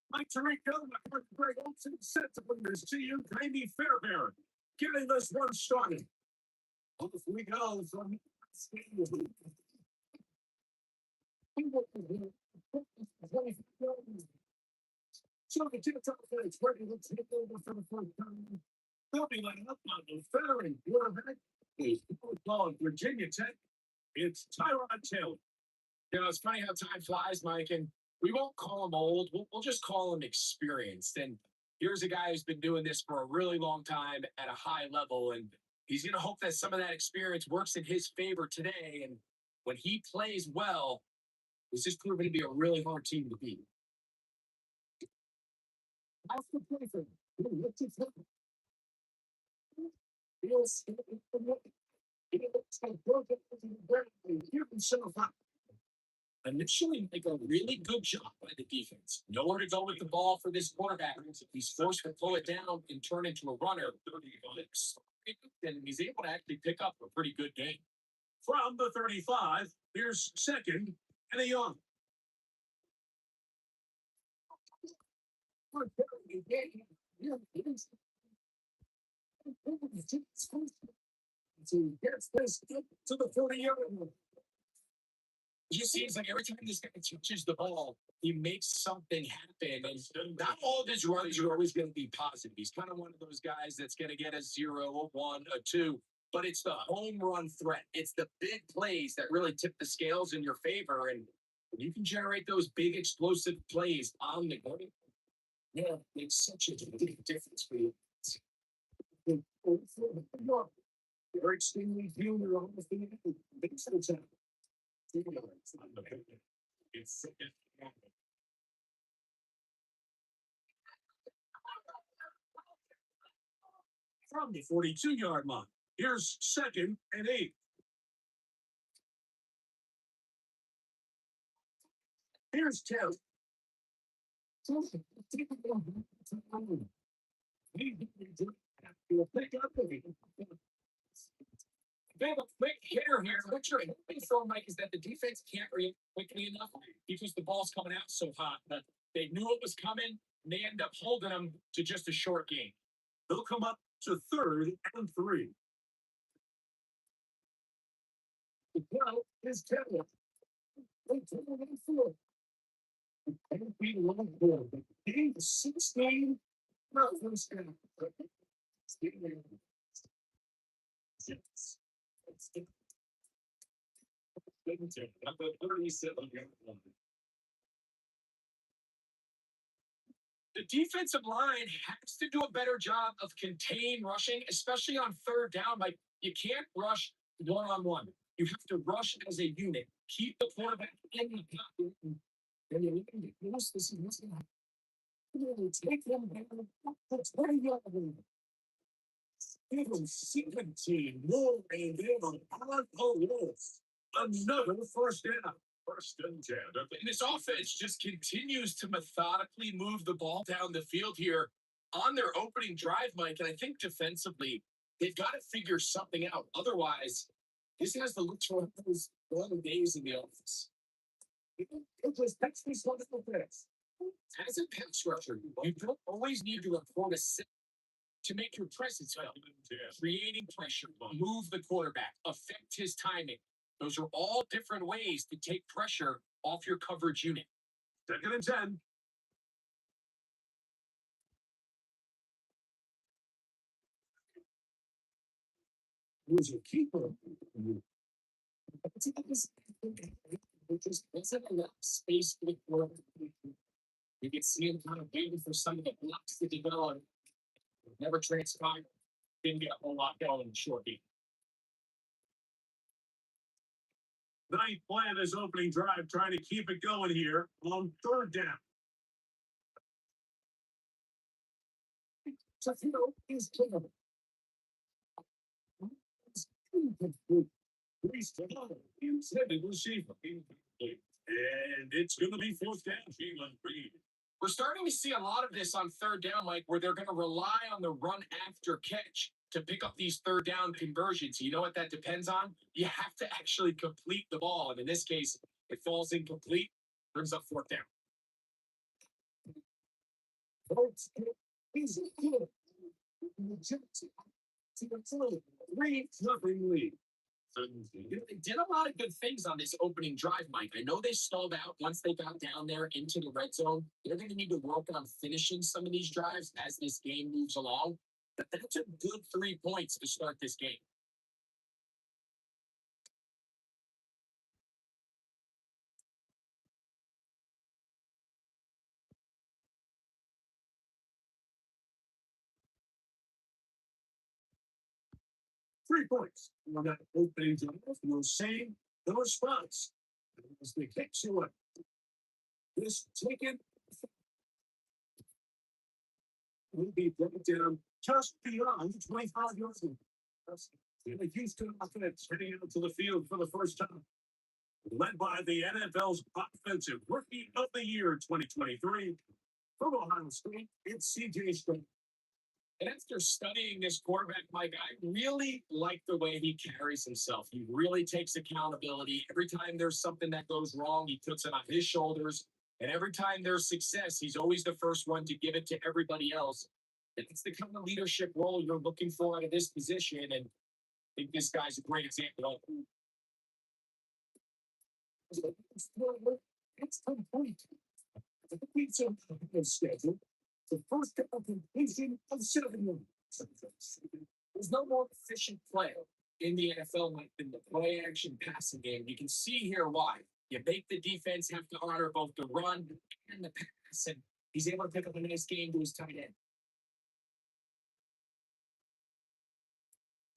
Mike Tirico, Greg Olson, set to bring this to you, Jamie Fairbairn, getting this one started. Off we go from so the two top guys ready to take over for the first time. They'll be laying up on the veteran quarterback. He's called Virginia Tech. It's Tyrod Taylor. It's funny how time flies, Mike, and we won't call him old. We'll just call him experienced. And here's a guy who's been doing this for a really long time at a high level, and he's going to hope that some of that experience works in his favor today. And when he plays well, this is proving to be a really hard team to beat. Initially make a really good job by the defense. Nowhere to go with the ball for this quarterback. He's forced to pull it down and turn into a runner. And he's able to actually pick up a pretty good game. From the 35, here's second and a young. So he gets this to the 40-yard line. It just seems like every time this guy touches the ball, he makes something happen. And not all of his runs are always going to be positive. He's kind of one of those guys that's going to get a 0, a 1, a 2. But it's the home run threat. It's the big plays that really tip the scales in your favor. And you can generate those big explosive plays on the game. Yeah, it's such a big difference for you. They're extremely viewed around the thing. It's from the 42-yard line. Here's second and 8. Here's 10. They have a quick hitter here. What you're hoping for, Mike, is that the defense can't react quickly enough because the ball's coming out so hot. But they knew it was coming, and they end up holding them to just a short game. They'll come up to third and 3. The ball is Taylor. They turn it in 4. And we love ball. 16. No, first down. The defensive line has to do a better job of contain rushing, especially on third down. Like, you can't rush one-on-one. You have to rush as a unit. Keep the quarterback in the pocket. And you use this take them down. That's very young. Give them 17 more and then on Wolves. Another first down. First and 10. And this offense just continues to methodically move the ball down the field here on their opening drive, Mike. And I think defensively, they've got to figure something out. Otherwise, this has to look for those long days in the office. It just takes these wonderful things. As a pass rusher, you don't always need to report a set to make your presence felt. Creating pressure, move the quarterback, affect his timing. Those are all different ways to take pressure off your coverage unit. Second and 10. Who's your keeper? Just wasn't enough space for the quarterback. You can see him kind of waiting for some of the blocks to develop. Never transpired. Didn't get a whole lot going in the short game. They plan his opening drive, trying to keep it going here on third down. So, he's capable. Intended receiver. And it's going to be fourth down. We're starting to see a lot of this on third down, Mike, where they're going to rely on the run after catch to pick up these third down conversions. You know what that depends on? You have to actually complete the ball. And in this case, it falls incomplete, brings up fourth down. Nothing lead. They did a lot of good things on this opening drive, Mike. I know they stalled out once they got down there into the red zone. They're going to need to work on finishing some of these drives as this game moves along. But that's a good 3 points to start this game. Three-points. On that opening drive, no same, no response. As they kick to it. This taken will be brought down just beyond 25 yards. The Houston offense heading out to the field for the first time. Led by the NFL's Offensive Rookie of the Year 2023 from Ohio State, it's CJ Stroud. And after studying this quarterback, Mike, I really like the way he carries himself. He really takes accountability. Every time there's something that goes wrong, he puts it on his shoulders. And every time there's success, he's always the first one to give it to everybody else. And it's the kind of leadership role you're looking for out of this position. And I think this guy's a great example of it. It's complete. The pizza schedule. The first completion of 7 years. There's no more efficient play in the NFL than the play action passing game. You can see here why. You make the defense have to honor both the run and the pass, and he's able to pick up a nice game to his tight end.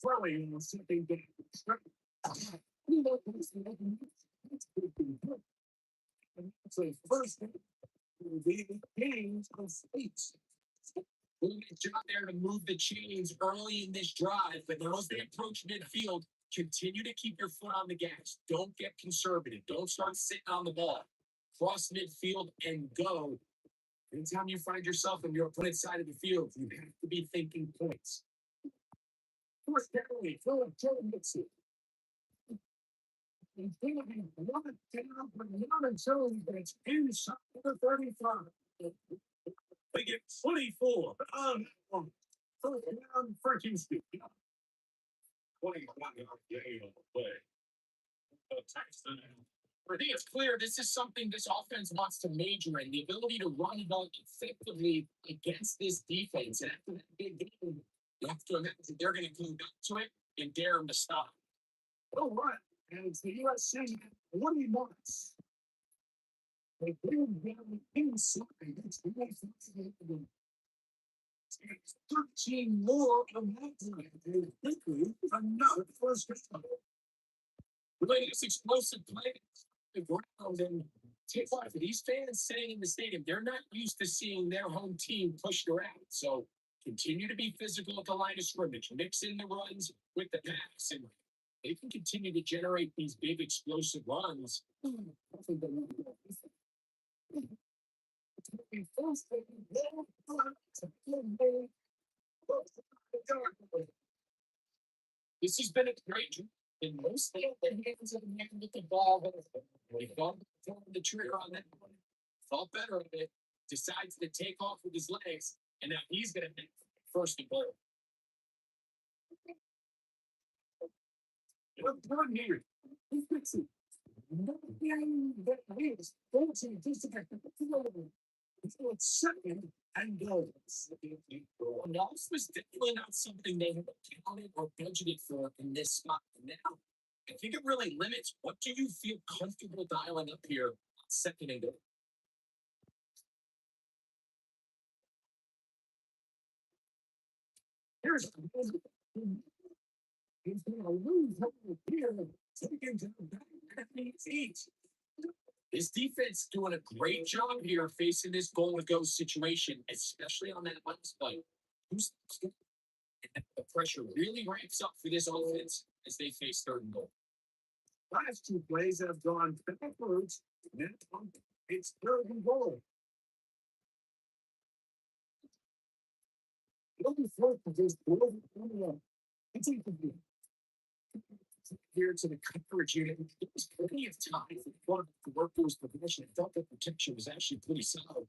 Throwing something big. So first, the gains of space. Doing a job there to move the chains early in this drive, but now as they approach midfield, continue to keep your foot on the gas. Don't get conservative. Don't start sitting on the ball. Cross midfield and go. Anytime you find yourself on your opponent's side of the field, you have to be thinking points. First down, throw a Joe Mixon. He's going to be one down, but not until he gets inside the 35. They get 24 on first down for Houston. 21-yard gain on the play. I think it's clear this is something this offense wants to major in, the ability to run the ball effectively against this defense. And after that big game, you have to imagine they're going to come back to it and dare them to stop. All right. And it's the USC 20 months. They bring down the inside. It's the 13 more on that drive. Quickly, another first down. The latest explosive play ground and take off for these fans sitting in the stadium. They're not used to seeing their home team pushed around. So continue to be physical at the line of scrimmage. Mix in the runs with the pass, and they can continue to generate these big explosive runs. This has been a great drive. And mostly at the hands of the man with the ball. He thought the trigger on that one. Thought better of it. Decides to take off with his legs. And now he's going to make first and goal. One here. He's fixing. It's second and goals. Loss was definitely not something they had counted or budgeted for in this spot. Now, I think it really limits what do you feel comfortable dialing up here on second and goal. Here's he's going to lose here, taking to the back feet. This defense doing a great job here facing this goal to go situation, especially on that last play. The pressure really ramps up for this offense as they face third and goal. Last two plays have gone backwards. It's third and goal. Looking forward to this. Here to the coverage unit. There was plenty of time for one to work through his progression. I thought the protection was actually pretty solid.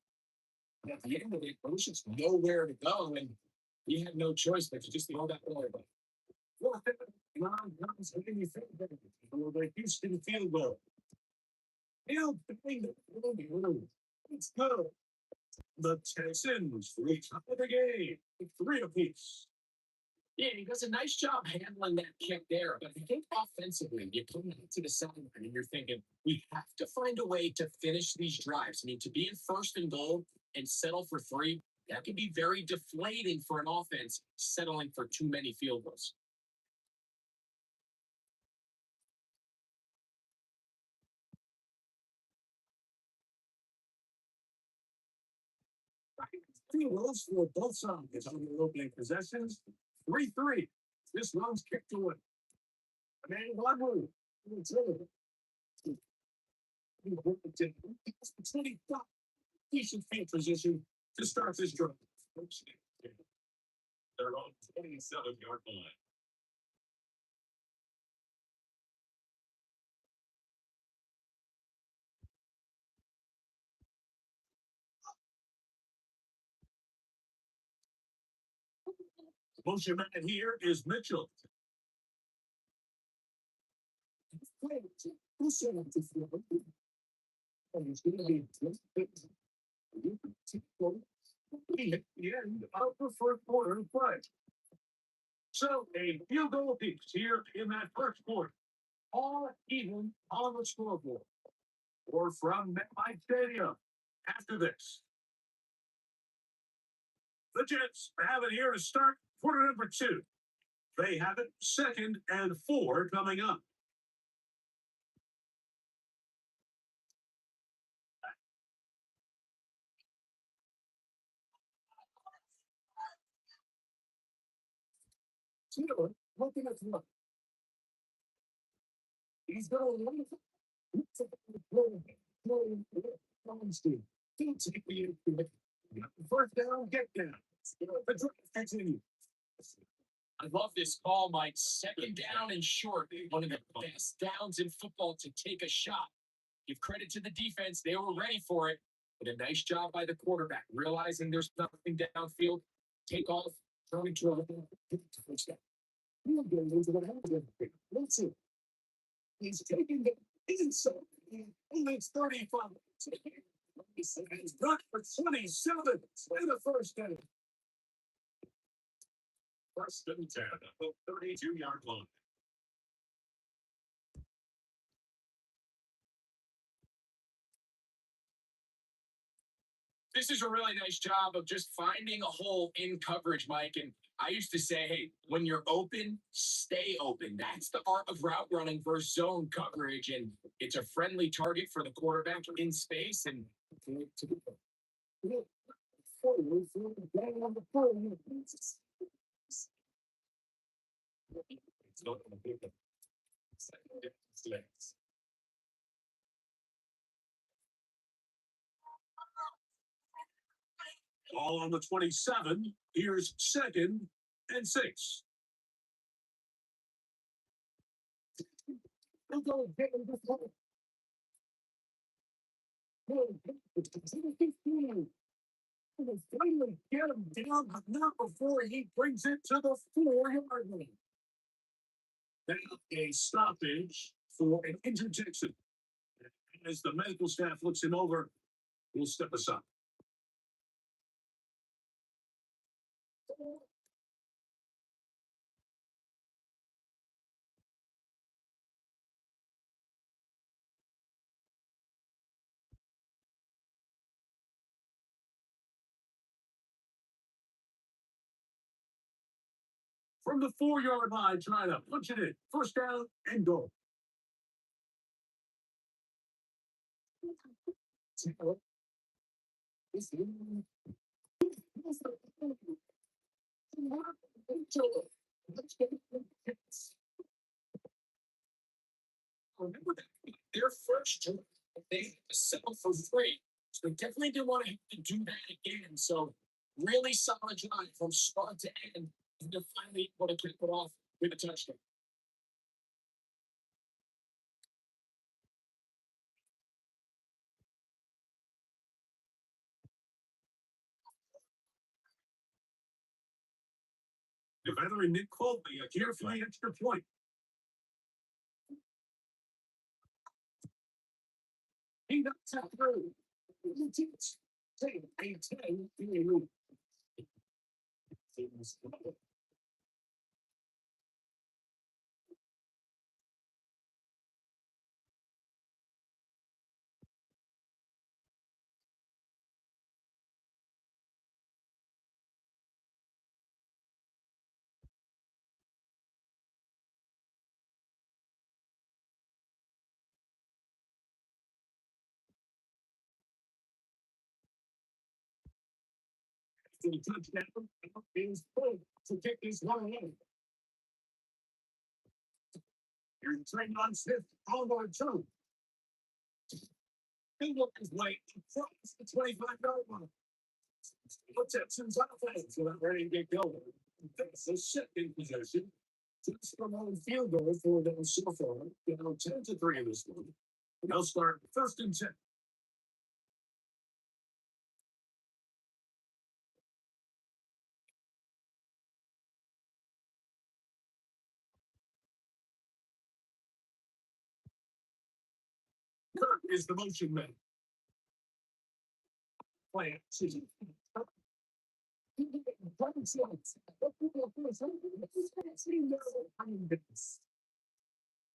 But at the end of it, there was just nowhere to go, and he had no choice but to just throw that ball away. Well, non-guns hitting you for the Houston field goal. Field Let's go. The Texans retire the game. 3 apiece. Yeah, he does a nice job handling that kick there. But I think offensively, you put him to the sideline and you're thinking, we have to find a way to finish these drives. I mean, to be in first and goal and settle for 3, that can be very deflating for an offense settling for too many field goals. Field goals for both sides on the opening possessions. 3-3. This one's kicked away. Man, Gladwell. Decent field position to start this drive. They're on 27-yard line. Motion man here is Mitchell. The end of the first quarter play. So a field goal apiece here in that first quarter. All even on the scoreboard. Or from MetLife Stadium. After this, the Jets have it here to start quarter number 2. They have it 2nd and 4 coming up. Looking at the he's got a wonderful first down, get down. The drive continues. I love this call, Mike. 2nd down and short. One of the best downs in football to take a shot. Give credit to the defense. They were ready for it. But a nice job by the quarterback, realizing there's nothing downfield. Take off, throwing to a touchdown. Let's see. He's taking the inside. Only 35. He's good for 27. In the first down. First and 10 at the 32-yard line. This is a really nice job of just finding a hole in coverage, Mike. And I used to say, hey, when you're open, stay open. That's the art of route running versus zone coverage. And it's a friendly target for the quarterback in space. And all on the 27. Here's 2nd and 6. Finally get him down, but not before he brings it to the 4-yard line. Now a stoppage for an injured Texan. As the medical staff looks him over, we'll step aside. from the 4-yard line, trying to punch it in. First down and goal. Remember that their first trip, they settled for three. So they definitely didn't want to have to do that again. So really solid drive from start to end. And they're finally able to kick it off with a touchdown. The veteran Nick Colby, a carefully extra point. He got tapped through. Take a 10. To the touchdown. Is full to kick this one in. Here's Trey Smith on board two. He looked his way across the 25-yard line. The Texans offense are ready to get going. That's a second possession. Just from home field goal for them so far. Down 10-3 in this one. They'll start first and 10. Kirk is the motion man. Plant.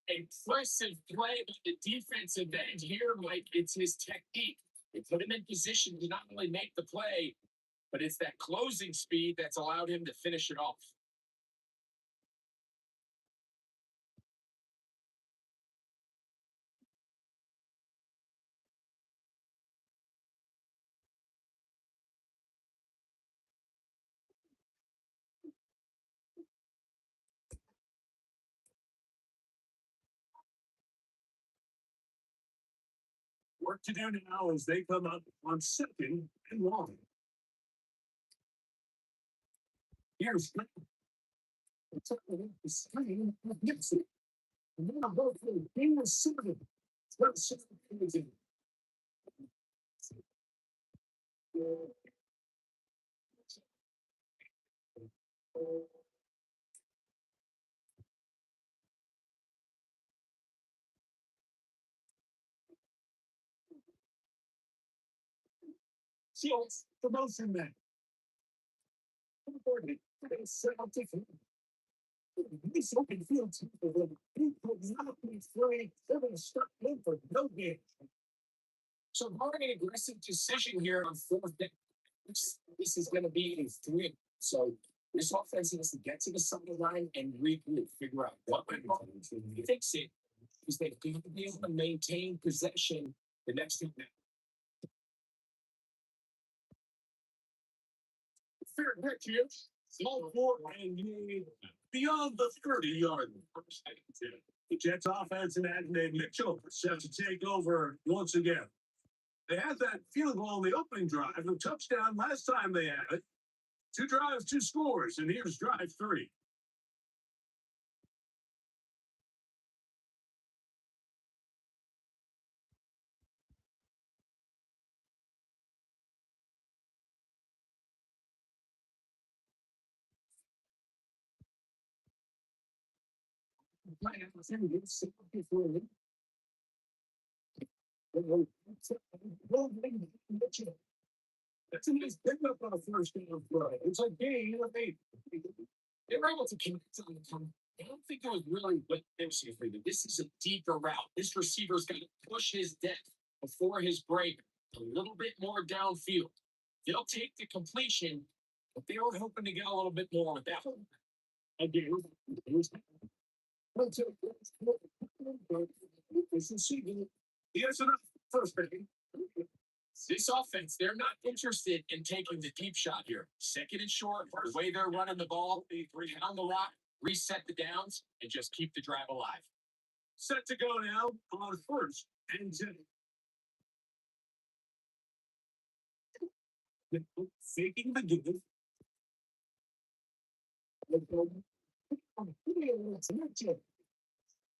Impressive play by the defensive end here, Mike. It's his technique. They put him in position to not only make the play, but it's that closing speed that's allowed him to finish it off. Work to do now as they come up on second and long. Here's the screen of Nixon. And then both the game was 7. Shields, the motion man. This open field he could not be afraid. They're going to stop him for no game. So hard and aggressive decision here on fourth down. This is going to be a 3. So this offense has to get to the sideline and regroup, figure out what went wrong, fix it, because they've got to be able to maintain possession the next 2 minutes. Fair catch here. Small 4 and beyond the 30-yard line. The Jets offense and Adnan Mitchell set to take over once again. They had that field goal on the opening drive, the touchdown last time they had it. 2 drives, 2 scores, and here's drive 3. That's a nice pickup on a first down play. It's like, hey, they were able to connect on the time. I don't think it was really what they were doing. This is a deeper route. This receiver's got to push his depth before his break a little bit more downfield. They'll take the completion, but they were hoping to get a little bit more with that one. Again, here's enough first thing. This offense, they're not interested in taking the deep shot here. Second and short, the way they're running the ball, they pound the rock, reset the downs, and just keep the drive alive. Set to go now on first and 10. Faking the give.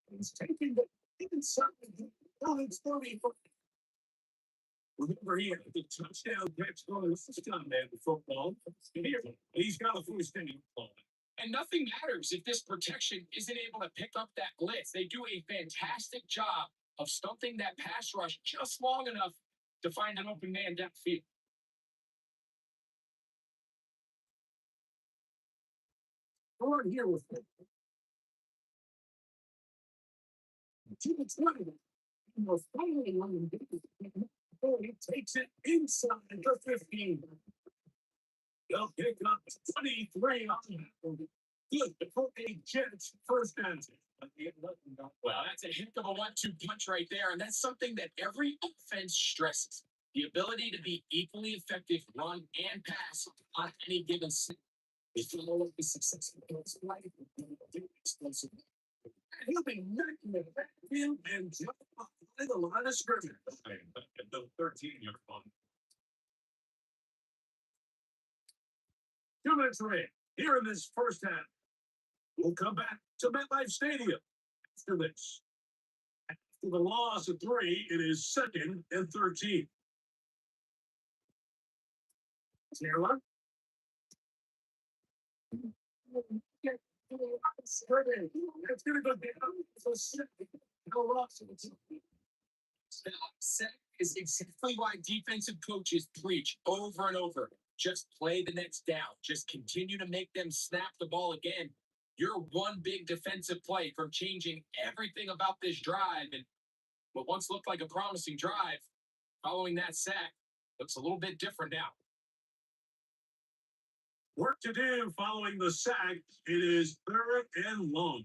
He's taking the inside. Oh, it's 30. Remember, he had the touchdown catch on the touchdown man in football. Here, he's got a first down. And nothing matters if this protection isn't able to pick up that blitz. They do a fantastic job of stumping that pass rush just long enough to find an open man downfield. We're here with him. To the 20. Was finally running. He takes it inside the 15. They'll pick up 23 on good for a Jets first down. Well, that's a heck of a 1-2 punch right there, and that's something that every offense stresses. The ability to be equally effective run and pass on any given snap. If you know what the successful life explosive. He'll be knocking the backfield and jump off the line of scrimmage. The 13-yard line. 2 minutes away. Here in this first half, we'll come back to MetLife Stadium after this. After the loss of 3, it is 2nd and 13. Taylor. It's going to go down. No loss. Set is exactly why defensive coaches preach over and over. Just play the next down. Just continue to make them snap the ball again. You're one big defensive play from changing everything about this drive. And what once looked like a promising drive, following that sack, looks a little bit different now. Work to do following the sack. It is 3rd and long.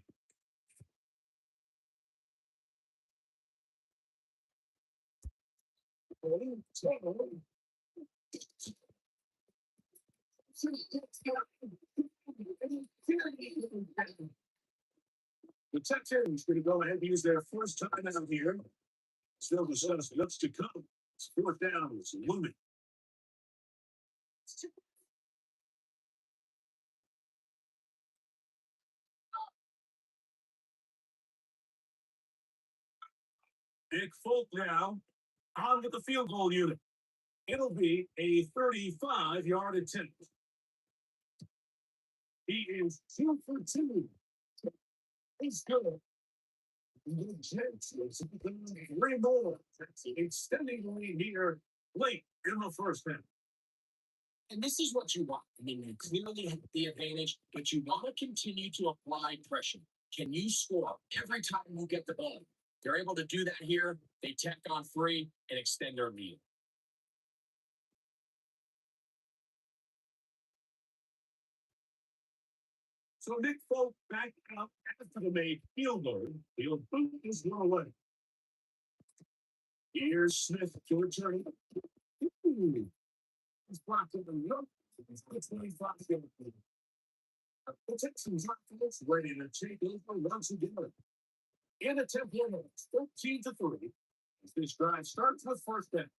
The Texans going to go ahead and use their first time out here. Still the Suns. What's to come? It's 4th down. It's looming. Nick Folk now on with the field goal unit. It'll be a 35-yard attempt. He is 2 for 2. He's good. The Jets is 3 more. Extending the lead here late in the first half. And this is what you want. I mean, you clearly have the advantage, but you want to continue to apply pressure. Can you score every time you get the ball? They're able to do that here. They tack on 3 and extend their lead. So Nick Folk back out after the made field goal. Field boot is going away. Here's Smith to return. He's blocked in the middle. It's 25 yards. The Texans are ready to take over once again. In a 10 minutes, 13 to 3. This drive starts with first down.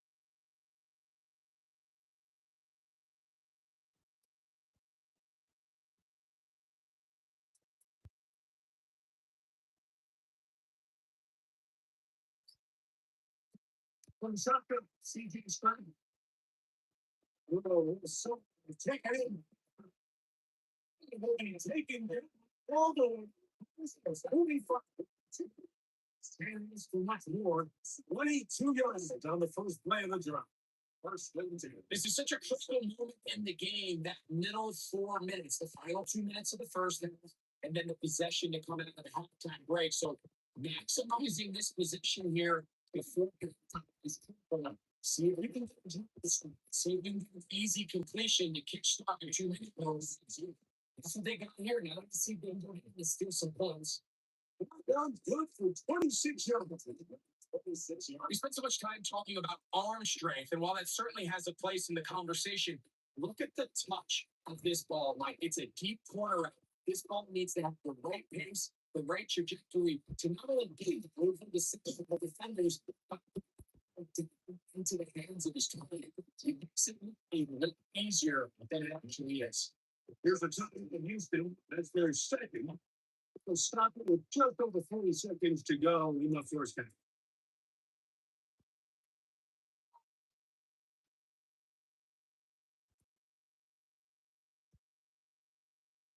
From shotgun, CG Stratton. So take it in. Taking it all the way. 45. Stands for much more. 22 yards on the first play of the drive. This is such a critical moment in the game. That middle 4 minutes, the final 2 minutes of the first half, and then the possession to come out of the halftime break. So maximizing this position here before is see if you can see if you can easy completion to kickstart your 2 minute goals. That's what they got here. Now let's see if they can steal some points. Down good for 26 yards. 26 yards. We spent so much time talking about arm strength, and while that certainly has a place in the conversation, look at the touch of this ball. Like it's a deep corner route. This ball needs to have the right pace, the right trajectory to not only get over the defenders, but into the hands of his target. It makes it a little easier than it actually is. Here's a time in Houston. That's their second. They'll stop it with just over 40 seconds to go in the first half.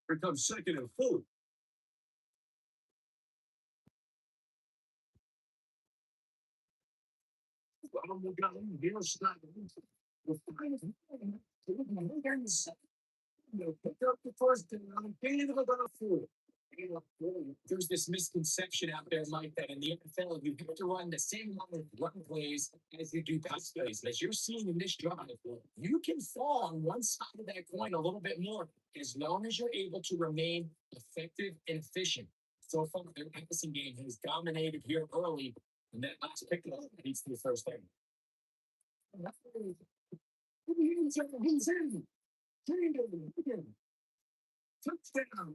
Here comes second and 4. Well, we got him here. Stop it. The final pick up the first down, gain of about 4. There's this misconception out there, Mike, that in the NFL, you have to run the same amount of run plays as you do pass plays. As you're seeing in this drive, you can fall on one side of that coin a little bit more as long as you're able to remain effective and efficient. So far, their passing game has dominated here early, and that last pickup leads to the first down. He's in. Touchdown.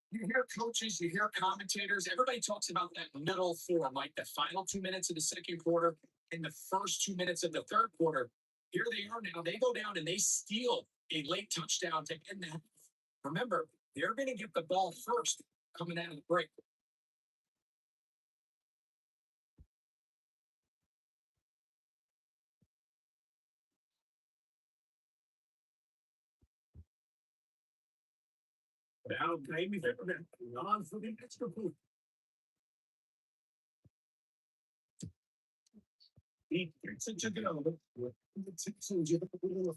You hear coaches, you hear commentators, everybody talks about that middle four, like the final 2 minutes of the second quarter and the first 2 minutes of the third quarter. Here they are now. They go down and they steal a late touchdown to end that. Remember, they're going to get the ball first coming out of the break. Now, maybe they're on for the extra point. He gets it to go. The Texans are a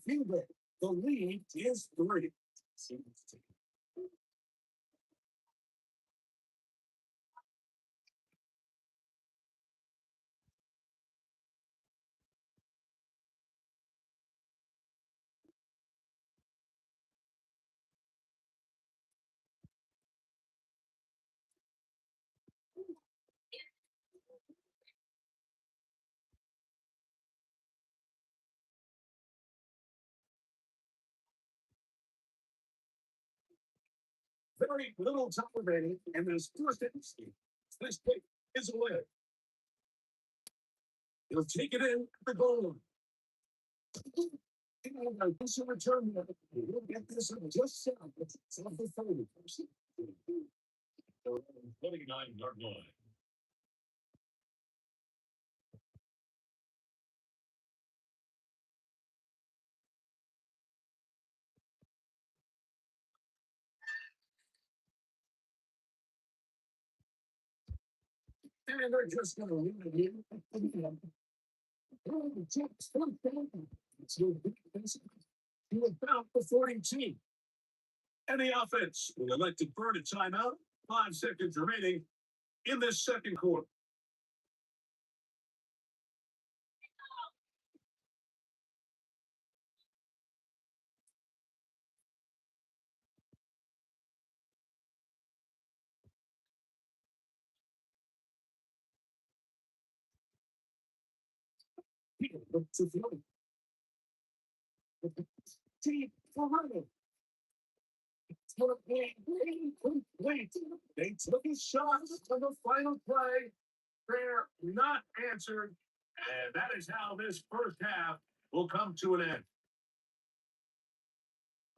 field goal. The lead is 3. Very little time remaining, and this first inning. This pick is away. He'll take it in the goal line. This will return. We'll get this on just south of the 30. 29-yard line. And they're just going to leave it here. The Jets first down. To about the 42. And the offense will elect to burn a timeout. 5 seconds remaining in this second quarter. To throw. Team for running. They took a shot on the final play. Prayer not answered. And that is how this first half will come to an end.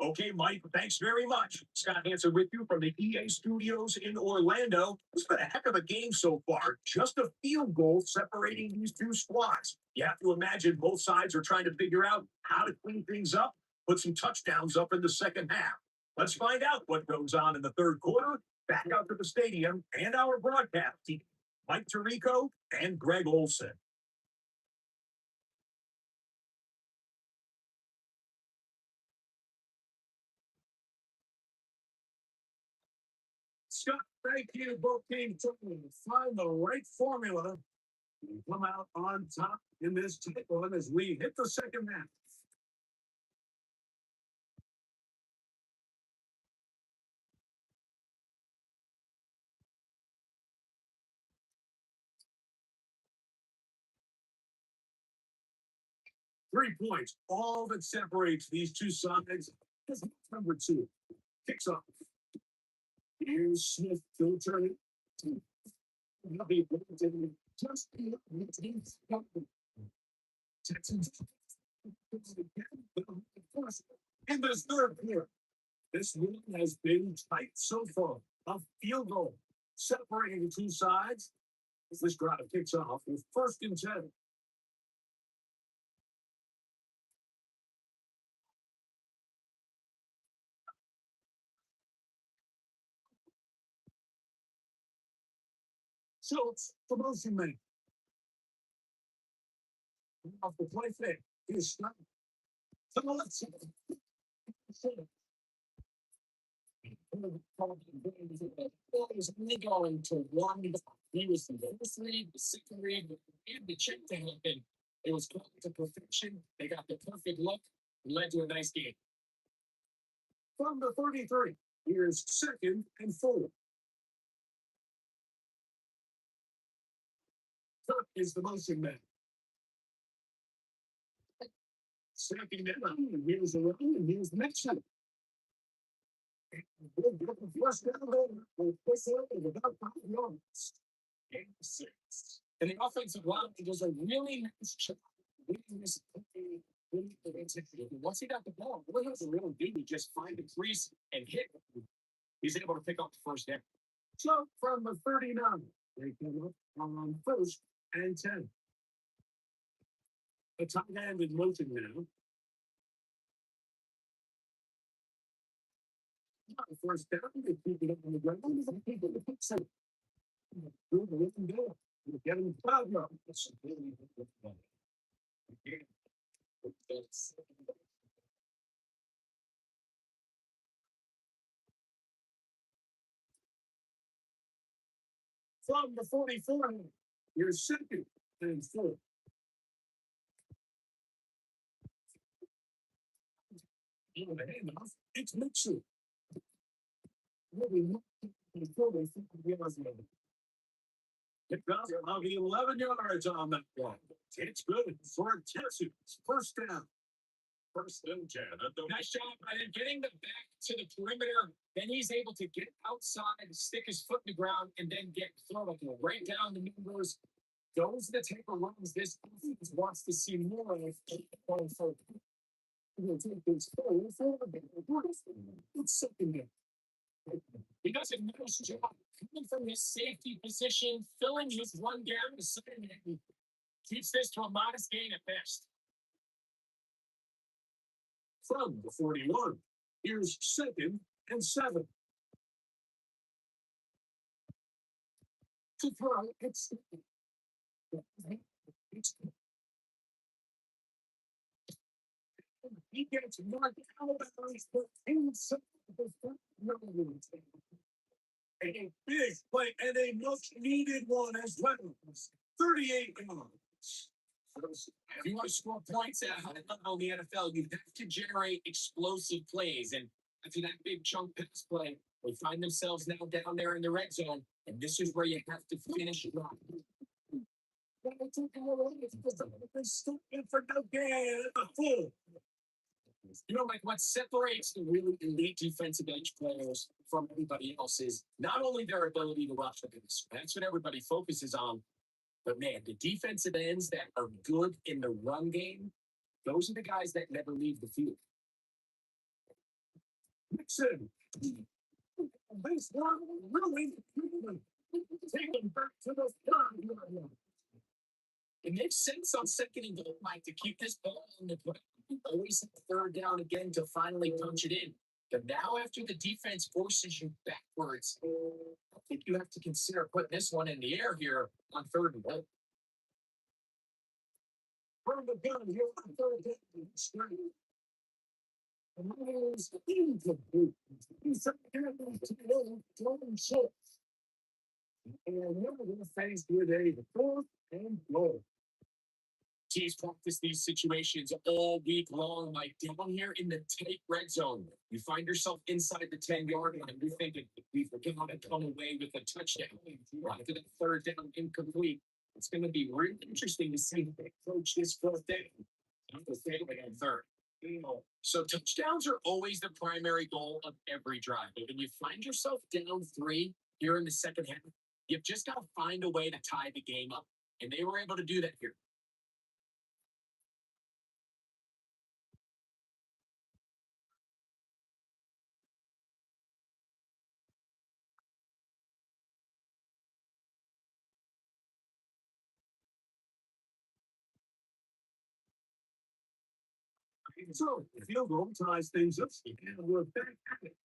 Okay, Mike, thanks very much. Scott Hansen with you from the EA studios in Orlando. It's been a heck of a game so far. Just a field goal separating these two squads. You have to imagine both sides are trying to figure out how to clean things up, put some touchdowns up in the second half. Let's find out what goes on in the third quarter. Back out to the stadium and our broadcast team, Mike Tirico and Greg Olson. Scott, thank you. Both teams trying to find the right formula and come out on top in this tight one as we hit the second half. 3 points. All that separates these two sides is number two. Kicks off. Here's Smith filtering. Just Texans in this third quarter. This one has been tight so far. A field goal separating the two sides as this drive kicks off with 1st and 10. Schultz, the motion man. Off the play fake. He's stuck. To the left side. Is only going to one. He was the first read, the second read, and the check to happen. It was called to perfection. They got the perfect look. Led to a nice game. From the 33, here's 2nd and 4. Kirk is the motion man. Snapping it up. Here's the run, and here's the next one. First down there. We'll push it over about 5 yards. Game 6. And the offensive line does a really nice job. Once he got the ball, what he has to really do is just find the crease and hit. He's able to pick up the first down. So from the 39, they come up on 1st and 10. The tight end in motion now. First down, they keep it up on the ground. They keep it up. So, let them go. Get him 5 yards. From the 44, here's 2nd and 4. It's Mitchell. Really not before they think he was ready. It does allow the 11 yards on that one. It's good for Texans. First down. 1st and 10. Nice job by him getting the back to the perimeter. Then he's able to get outside, stick his foot in the ground, and then get thrown right down the numbers. Those are the type of runs this offense wants to see more of going forward. He'll take this forward. It's second down. He does a nice job coming from his safety position, filling his run down the side, and keeps this to a modest gain at best. From the 41, here's 2nd and 7. To throw, he gets knocked out of bounds, but inside the front. A big play and a much needed one as well. 38 yards. If you want to score points at a high level in the NFL, you have to generate explosive plays. And after that big chunk pass play, they find themselves now down there in the red zone. And this is where you have to finish it off. You know, like what separates the really elite defensive edge players from everybody else is not only their ability to rush the pass. That's what everybody focuses on. But man, the defensive ends that are good in the run game, those are the guys that never leave the field. Nixon. This one really taken back to the line. It makes sense on 2nd and 5 to keep this ball in the ground. Always 3rd down again to finally punch it in. But now after the defense forces you backwards, I think you have to consider putting this one in the air here on 3rd and 1. From the gun here on 3rd and straight. And here's incomplete. He's throwing short. And now we're faced with a 4th and 4. Teams practice these situations all week long, like down here in the tight red zone. You find yourself inside the 10-yard line. You're thinking, we forgot how to come away with a touchdown. After that 3rd down incomplete, it's going to be really interesting to see if they approach this 4th down. And third. So touchdowns are always the primary goal of every drive. But when you find yourself down three here in the second half, you've just got to find a way to tie the game up. And they were able to do that here. So the field goal ties things up. And we're back at it.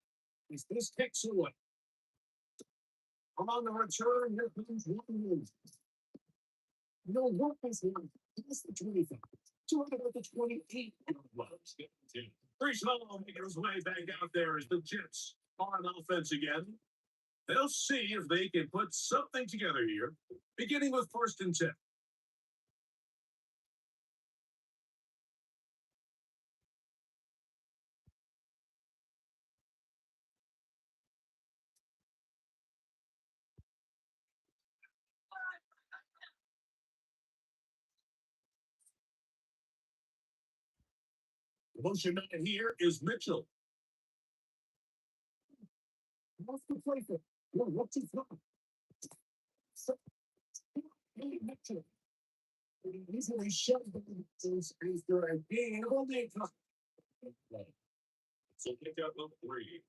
As this takes away. On the return, here comes one. No, what is one? It's the 25. 228. Brees Hall making his way back out there as the Jets are on offense again. They'll see if they can put something together here, beginning with first and 10. The motion man here is Mitchell. What's the play for? What's his name? Mitchell. He easily shoved the after a game. So kick out number 3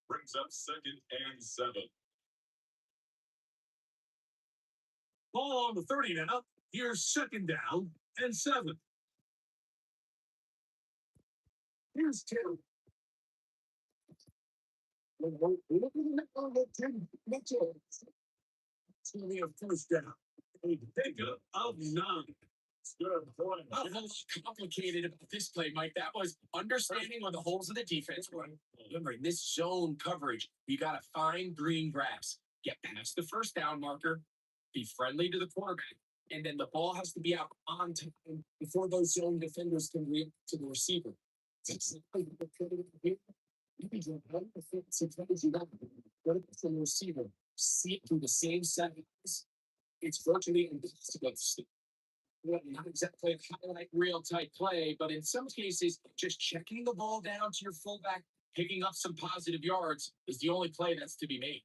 brings up second and 7. Ball on the 30 now. Here's second down and 7. Here's 2. Mitchell. It's going to be a first down. A pickup of 9. What's complicated about this play, Mike? That was understanding where the holes of the defense were. Remember, in this zone coverage, you got to find green grass, get past the first down marker, be friendly to the quarterback, and then the ball has to be out on time before those zone defenders can react to the receiver. Sometimes you got to the receiver, see it through the same settings. It's virtually impossible to see. Not exactly a highlight reel type play, but in some cases, just checking the ball down to your fullback, picking up some positive yards is the only play that's to be made.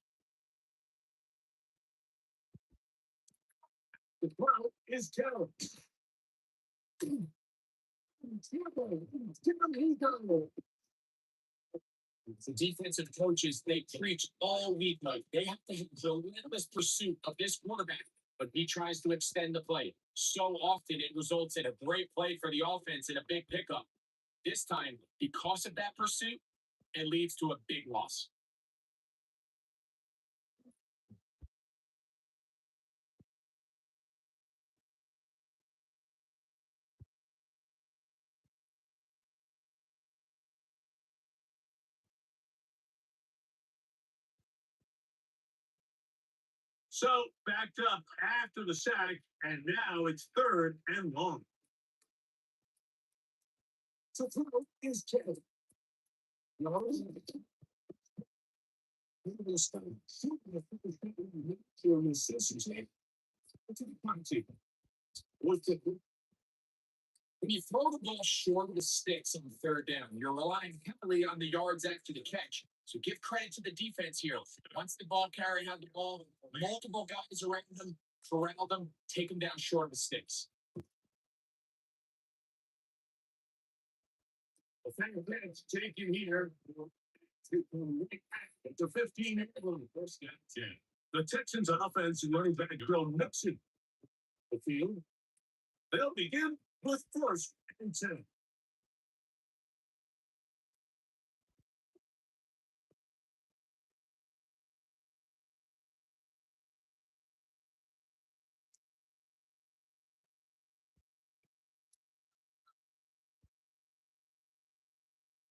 The throw is terrible. The defensive coaches, they preach all week, like they have to have the relentless pursuit of this quarterback, but he tries to extend the play. So often it results in a great play for the offense and a big pickup. This time, because of that pursuit, it leads to a big loss. So backed up after the sack, and now it's third and long. So throw is Kevin. When you throw the ball short of the sticks on third down, you're relying heavily on the yards after the catch. So give credit to the defense here. Once the ball carrier had the ball, multiple guys around them, corral them, take them down short of the sticks. The final minutes taken here to 15 first down 10. The Texans offense and running back Bill Nixon. The field. They'll begin with first and 10.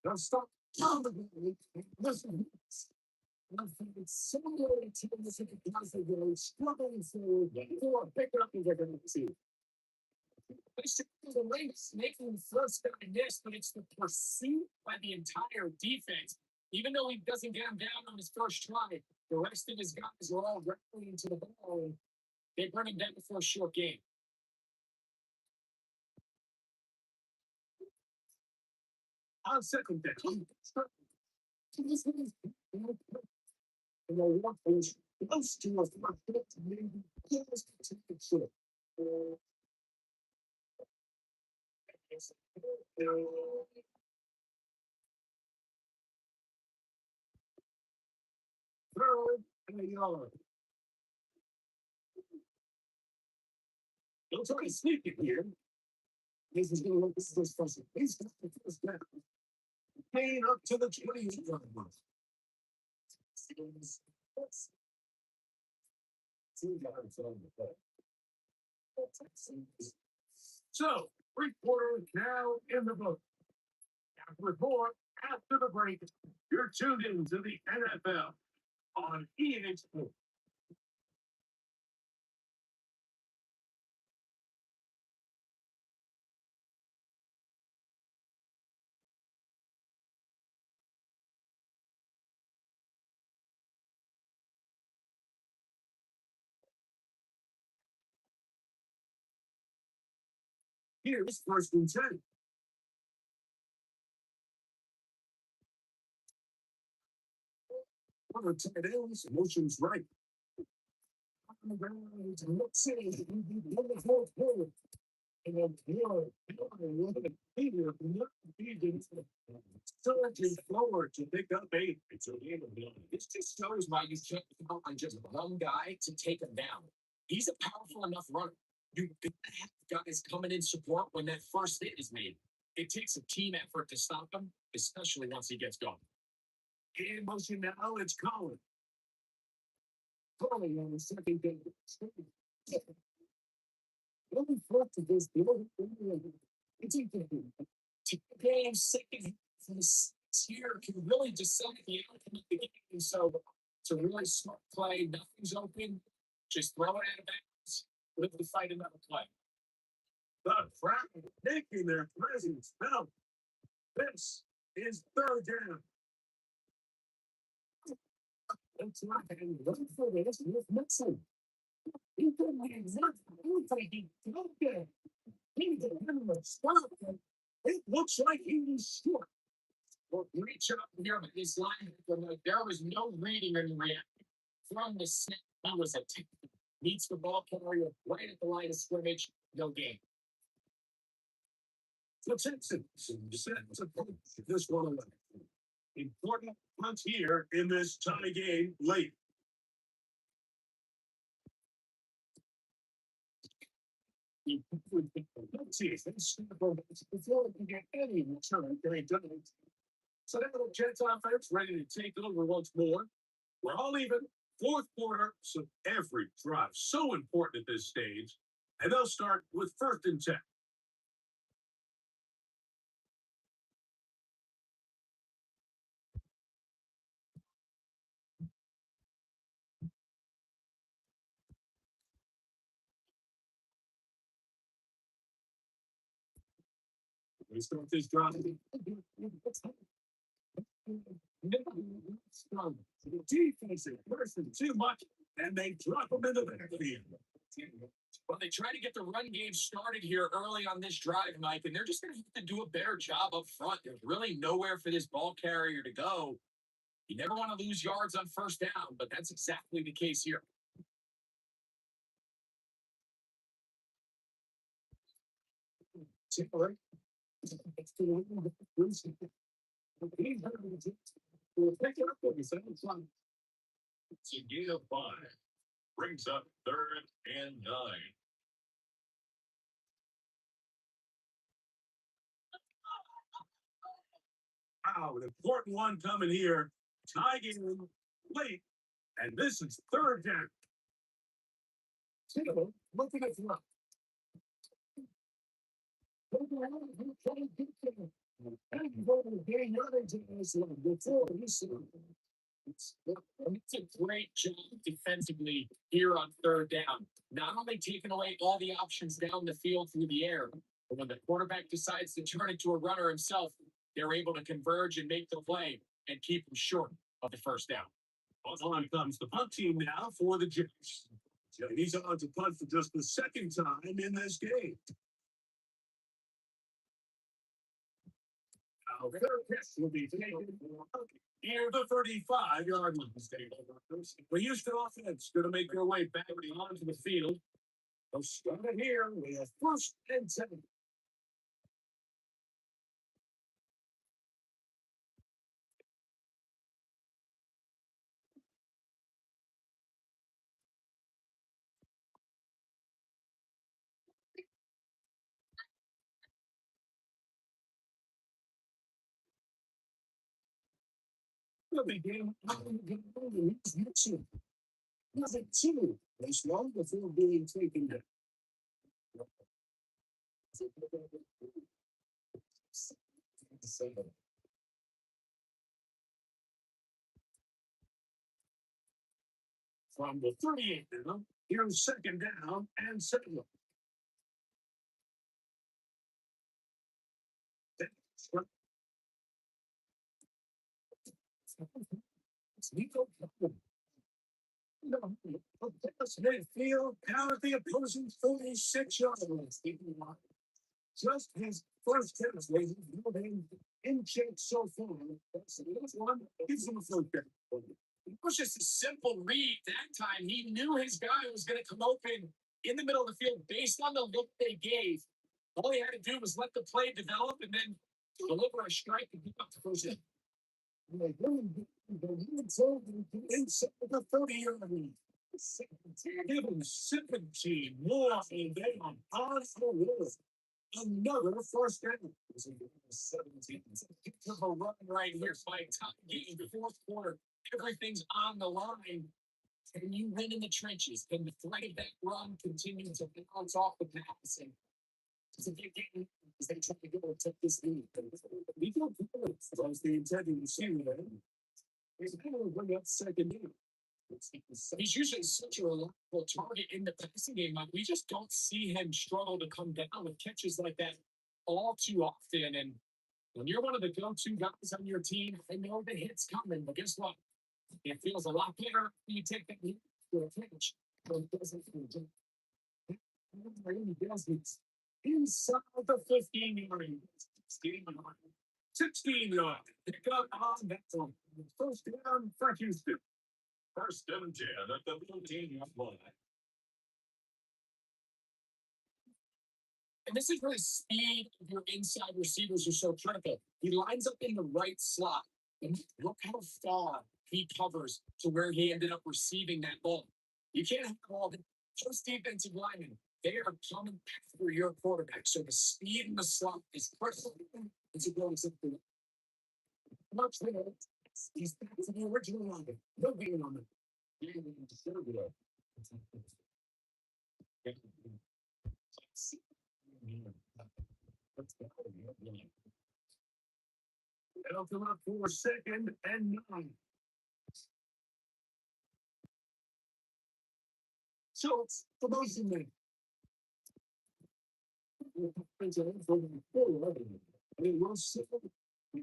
Now stop. Listen. It's similar to the guys that were struggling for a pickup in their see. They should be the race making first down in this, but it's the pursuit by the entire defense. Even though he doesn't get him down on his first try, the rest of his guys are all rallying to the ball. They bring him down for a short game. On second down, and I want those close to a first down, maybe just to take the shot. Third and a yard. Don't try to sneak it here. This is going to look, this is his first. He's got the first down. Paying up to the 20-yard line. So, three-quarters now in the book. With more after the break, you're tuned into the NFL on EA Sports. Here's first and 10. One of the tight ends, motion's right. On the ground, let's see, the fourth quarter. And then surging forward to pick up eight. This just shows why you can't count on just one guy to take him down. He's a powerful enough runner. You have guys coming in support when that first hit is made. It takes a team effort to stop him, especially once he gets going. In motion now, it's Colin. Colin on the second game. Really front to this it's game second for this year can really decide the outcome of the game. So it's a really smart play. Nothing's open. Just throw it out of bounds. Live to fight another play. The crowd making their presence felt. This is third down. It's not and run for this with Mixon. He couldn't have exactly anything he don't get. He didn't stop him. It looks like he was short. Well, reach up here with this line. There was no reading and reacting. From the snap, he was attacked. Meets the ball carrier right at the line of scrimmage. No game. The Texans set to punch this one away. Important punch here in this tie game late. Let's see if this before we can get any return, they don't. So now the Jets offense ready to take over once more. We're all even. Fourth quarter, so every drive so important at this stage, and they'll start with first and 10. We start this drive. Strong. The defense is pressing too much, and they drop them into the backfield. Well, they try to get the run game started here early on this drive, Mike, and they're just going to have to do a better job up front. There's really nowhere for this ball carrier to go. You never want to lose yards on first down, but that's exactly the case here. So give 5 brings up third and 9. Wow, an important one coming here. Tie game late, and this is third down. Look at it now. It's a great job defensively here on third down. Not only taking away all the options down the field through the air, but when the quarterback decides to turn into a runner himself, they're able to converge and make the play and keep him short of the first down. On comes the punt team now for the Jets. He's on to punt for just the second time in this game. Their catch will be taken near the 35-yard line. The Houston offense going to make their way back onto the field. They'll start it here with first and 10. They'll begin nothing two. As long before being taken down. From the 38 now, here's second down and 7. Midfield down at the opposing 46-yard line. Just his first tennis lady, in shape so far. That's the one. Gives him a first down. It was just a simple read that time. He knew his guy was going to come open in the middle of the field based on the look they gave. All he had to do was let the play develop and then deliver a strike and pick up the first down. Inside the 30-yard line. Give him 17 more and then on the road. Another first down. 17. Took a run right here. By time getting the fourth quarter, everything's on the line. Can you win in the trenches? Can the threat of that run continue to bounce off the pass? And as they try to go and take this lead. We don't do it as the intended receiver. He's going to bring up second down. He's usually such a reliable target in the passing game. Like, we just don't see him struggle to come down with catches like that all too often. And when you're one of the go-to guys on your team, I know the hit's coming, but guess what? It feels a lot better when you take that hit for a catch. But it doesn't feel inside the 15-yard. 16-yard. Pick up on that one. First down for Houston. First and 10 at the 15-yard line. And this is where the speed of your inside receivers are so critical. He lines up in the right slot. And look how far he covers to where he ended up receiving that ball. You can't have all the just defensive linemen. They are coming back for your quarterback. So the speed in the slot is critical. It's a going something. Much better. He's back to the original line. No gain on it. It'll come up for second and 9. So it's the motion man. It was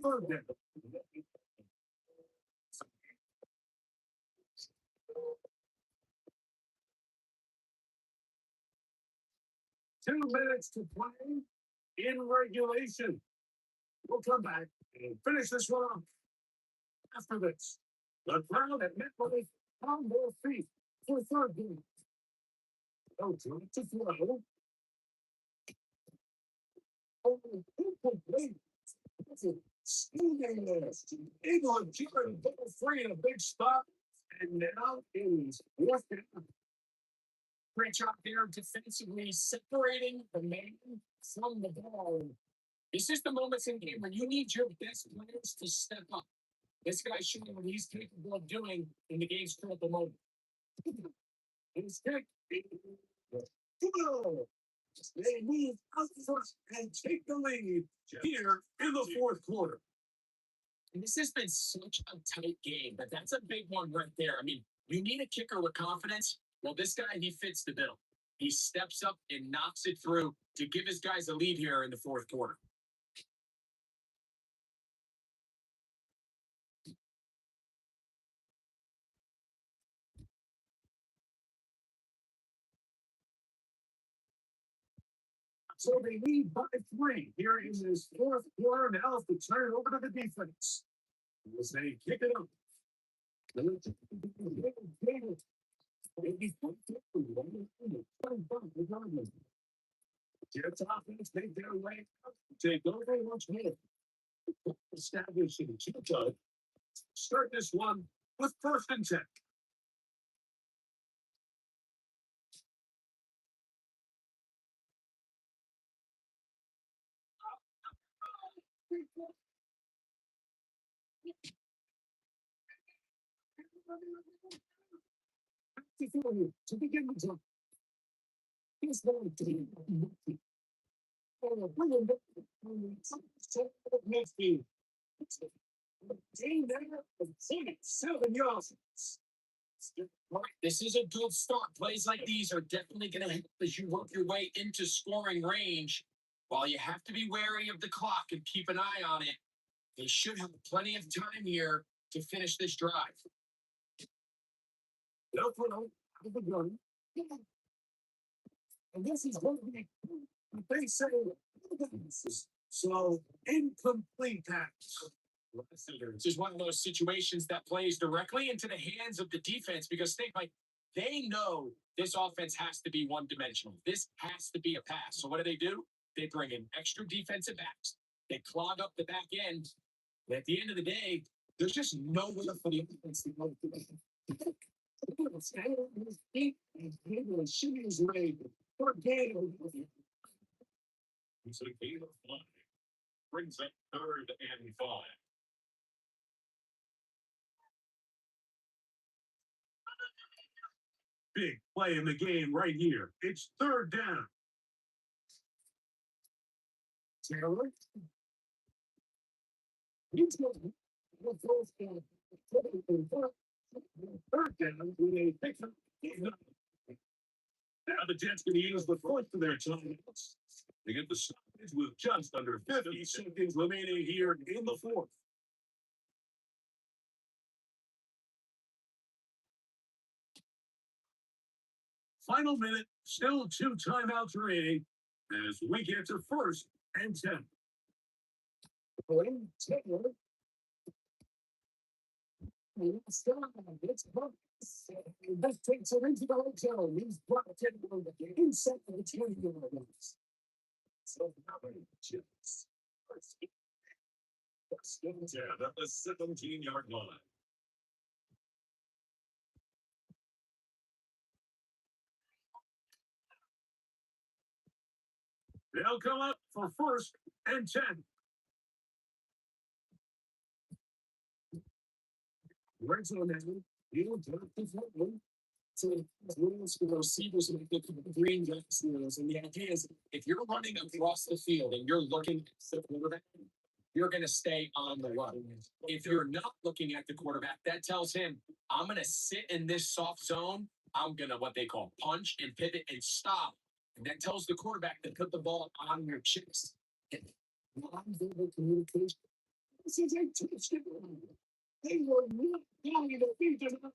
third down. 2 minutes to play in regulation. We'll come back and finish this one off after this. The crowd at MetLife on their feet for third game. Oh, to throw. Oh, incomplete. Speeding list. Eagle and Jerry both free in a big spot. And now is fourth down. Great job there defensively separating the man from the ball. This is the moments in the game where you need your best players to step up. This guy's showing what he's capable of doing in the game's critical moment. He's kick. They move out first and take the lead here in the fourth quarter. And this has been such a tight game, but that's a big one right there. I mean, you need a kicker with confidence. Well, this guy, he fits the bill. He steps up and knocks it through to give his guys a lead here in the fourth quarter. So they lead by 3 here in this fourth quarter. Now it's the turn over to the defense. As they kick it up. Jets offense make their way up. Take over once more. Establishing two. Start this one with 1st and 10. To begin the job, he's going to be midfield. Team there, 7 yards. Right, this is a good start. Plays like these are definitely going to help as you work your way into scoring range. While you have to be wary of the clock and keep an eye on it, they should have plenty of time here to finish this drive. No, and this is what they say. So incomplete pass. This is one of those situations that plays directly into the hands of the defense because they know this offense has to be one-dimensional. This has to be a pass. So what do? They bring in extra defensive backs. They clog up the back end. But at the end of the day, there's just nowhere for the offense to go. Stand on his feet and shoot his way. He's a gain of 5. Brings up 3rd and 5. Big play in the game right here. It's 3rd down. Taylor. He's going to go 3rd down with a pickup. Now the Jets going to use the 4th of their timeouts. They get the stoppage with just under 50 seconds remaining here in the 4th. Final minute, still 2 timeouts remaining as we get to 1st and 10. This takes it into the hotel. He's brought it inside of the 20-yard line. So now Jets. Yeah, at the 17-yard line. They'll come up for 1st and 10. Where's on that? You don't do it differently. So the receivers and the green jackets. And the idea is if you're running across the field and you're looking at the quarterback, you're going to stay on the run. If you're not looking at the quarterback, that tells him, I'm going to sit in this soft zone. I'm going to what they call punch and pivot and stop. And that tells the quarterback to put the ball on your chest. Non-verbal communication. This is a touchdown. They were not going to beat them.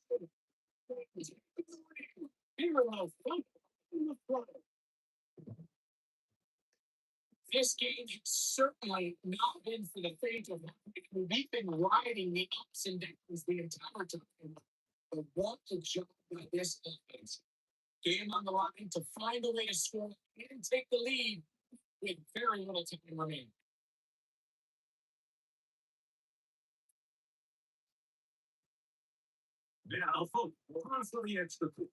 This game has certainly not been for the faint of heart. We've been riding the ups and downs the entire time. But what a job by this offense. Game on the line to find a way to score and take the lead with very little time remaining. Now, folks, on for the extra point.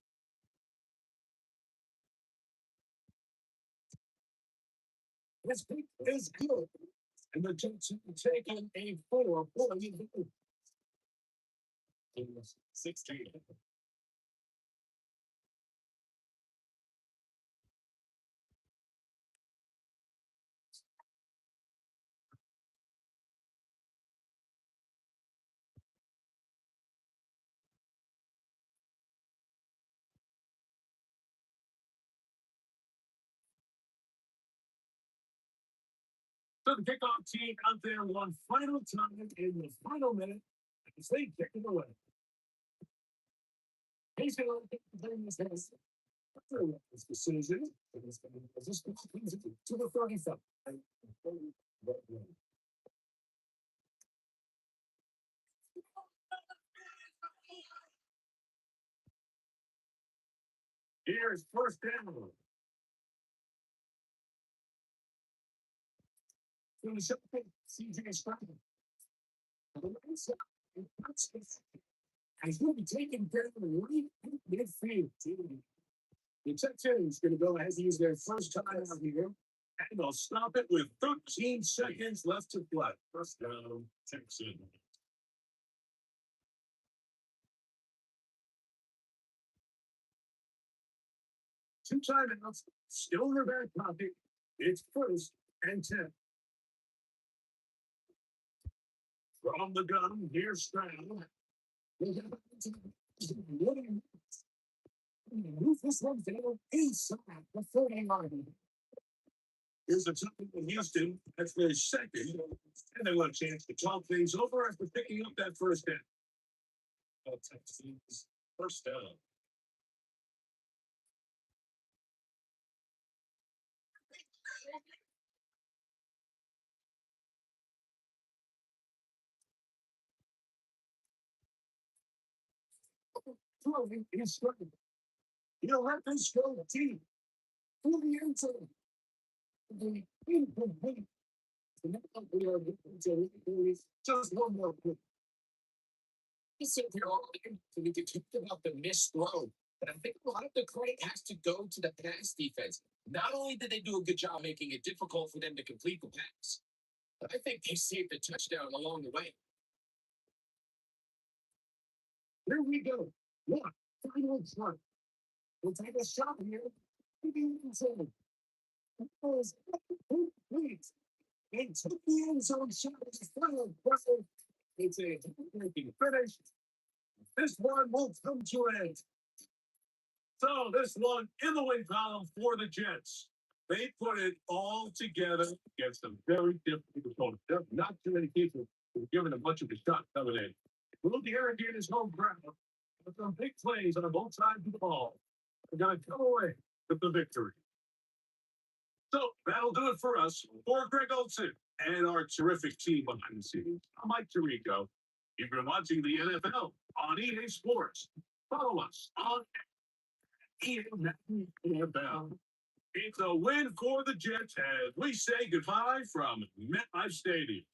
This pick is good. And the Jets have taken a 4-point lead. 16. So the kickoff team out there one final time in the final minute as they kick it away. He's going to bring this. This decision is just to the 37. Here's first down. Finish up CJ Stroud. He's going to be taken down right in midfield. The Texans going to go ahead and use their first time out here. And they'll stop it with 13 seconds left to play. First down, Texans. Two timeouts, still in their back pocket. It's first and 10. From the gun, here's Stroud. Move this one down inside the 40-yard. Here's a time in Houston. That's their second. And they want a chance to talk things over after picking up that first down. Texans, first down. Throwing is struggling. He'll let this go deep. To the end zone. The incomplete. Just one more quick. He said they're all we talked about the missed throw. But I think a lot of the credit has to go to the pass defense. Not only did they do a good job making it difficult for them to complete the pass, but I think they saved the touchdown along the way. Here we go. One, final shot. We'll take a shot here. Please. They took the end zone shot as a final play. It's a making finish. This one will come to an end. So this one in the win column for the Jets. They put it all together against a very difficult opponent. There are not too many people who have given a much of a shot coming in. Will the Arrogate is home ground with some big plays on both sides of the ball. They're going to come away with the victory. So that'll do it for us. For Greg Olson and our terrific team behind the scenes, I'm Mike Tirico. You've been watching the NFL on EA Sports. Follow us on EA Madden NFL. It's a win for the Jets as we say goodbye from MetLife Stadium.